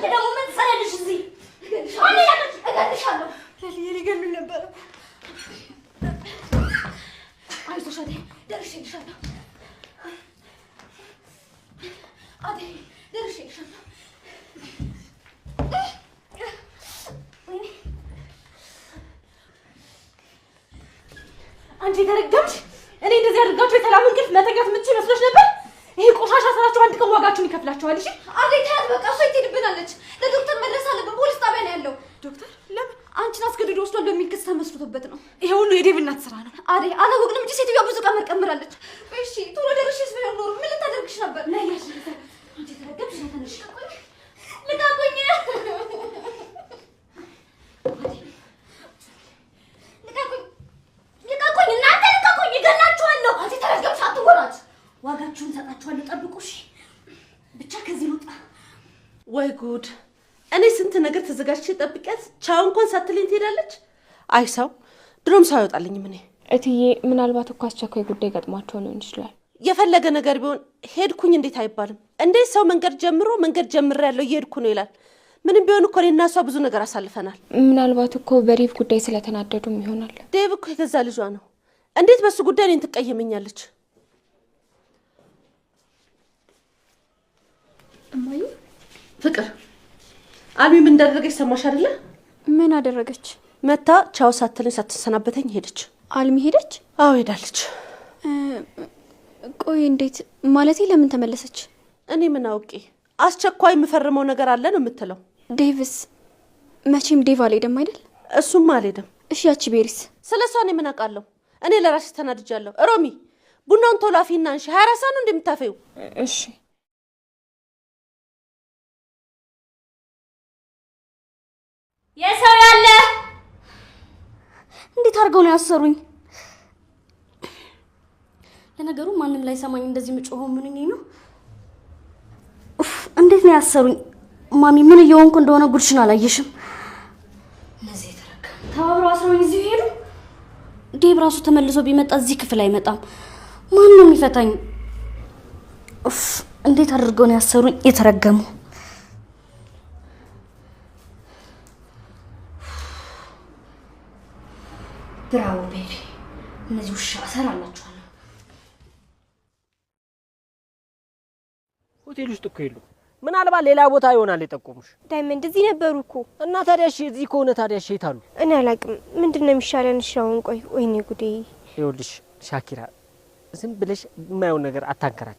አንተ ደግሞ ምን ትሰራለሽ እዚህ? እገልሻለሁ። ሊገሉኝ ነበር። አይዞሽ አደይ፣ ደርሼልሻለሁ። አደይ ደርሼልሻለሁ። አንቺ ተረገምሽ! እኔ እንደዚህ አድርጋችሁ የሰላም እንቅልፍ መተኛት የምትችይ መስሎሽ ነበር? ይሄ ቆሻሻ ስራችሁ አንድ ቀን ዋጋችሁን ይከፍላችኋል። እሺ አደይ ታያት፣ በቃ እሷ ትሄድብናለች። ለዶክተር መድረስ አለብን። ፖሊስ ጣቢያ ነው ያለው። ዶክተር ለምን? አንቺን አስገድዶ ወስዷል በሚል ክስ ተመስርቶበት ነው። ይሄ ሁሉ የዴቭ እናት ስራ ነው። አደይ አላወቅንም እንጂ ሴትዮዋ ብዙ ቀመር ቀምራለች። እሺ ቶሎ ደርሼስ ቢሆን ኖሮ ምን ልታደርግሽ ነበር? ነይሽ አንቺ ተረገምሽ። ተነሽ ልቀቁኝ። ልቀቁኝ እናንተ ልቀቁኝ፣ ይገላችኋለሁ። አንቺ ተረገምሽ፣ አትወራጭ። ዋጋችሁን ሰጣችኋለሁ፣ ጠብቁሽ። ብቻ ከዚህ ልውጣ። ወይ ጉድ! እኔ ስንት ነገር ተዘጋጅቼ ጠብቂያት ቻው እንኳን ሳትለኝ ትሄዳለች። አይ ሰው ድሮም ሰው አይወጣልኝም። እኔ እትዬ ምናልባት እኮ አስቸኳይ ጉዳይ ገጥሟቸው ነው ይችላል። የፈለገ ነገር ቢሆን ሄድኩኝ እንዴት አይባልም? እንዴት ሰው መንገድ ጀምሬያለሁ እየሄድኩ ነው ይላል? ምንም ቢሆን እኮ እኔና እሷ ብዙ ነገር አሳልፈናል። ምናልባት እኮ በዴቭ ጉዳይ ስለተናደዱም ይሆናል። ዴቭ እኮ የገዛ ልጇ ነው። እንዴት በሱ ጉዳይ እኔን ትቀየመኛለች? እማዬ ፍቅር አልሚ ምን እንዳደረገች ሰማሽ አይደለ? ምን አደረገች? መታ ቻው ሳትለኝ ሳትሰናበተኝ ሄደች። አልሚ ሄደች? አዎ ሄዳለች። ቆይ እንዴት ማለቴ? ለምን ተመለሰች? እኔ ምን አውቄ። አስቸኳይ የምፈርመው ነገር አለ ነው የምትለው። ዴቭስ? መቼም ዴቭ አልሄደም አይደል? እሱም አልሄደም። እሺ ያቺ ቤሪስ? ስለሷ እኔ ምን አውቃለሁ? እኔ ለራሴ ተናድጃለሁ። ሮሚ ቡናውን ቶሎ አፊና አንሺ። 24 ሰዓት ነው እንደምታፈዩ። እሺ የሰው ያለ እንዴት አድርገው ነው ያሰሩኝ? ለነገሩ ማንም ላይ ሰማኝ እንደዚህ ምጮሆ ምንኝ ነው? እንዴት ነው ያሰሩኝ? ማሚ ምን እየሆንኩ እንደሆነ ጉድሽን አላየሽም? እነዚህ ተረከም ተባብረው አስረውኝ እዚህ ሄዱ። ዴቭ ራሱ ተመልሶ ቢመጣ እዚህ ክፍል አይመጣም። ማን ነው የሚፈታኝ? እንዴት አድርገው ነው ያሰሩኝ? የተረገሙ ብራው ቤቢ፣ እነዚህ ውሻ እሰራላችኋለሁ። ሆቴል ውስጥ እኮ የሉም። ምናልባት ሌላ ቦታ ይሆናል የጠቆሙሽ። ዳይመንድ እዚህ ነበሩ እኮ። እና ታዲያ እሺ እዚህ ከሆነ ታዲያ እሺ የት አሉ? እኔ አላውቅም። ምንድነው የሚሻለን? እሺ አሁን ቆይ፣ ወይኔ ጉዴ። ይኸውልሽ ሻኪራ፣ ዝም ብለሽ የማየውን ነገር አታንከራች።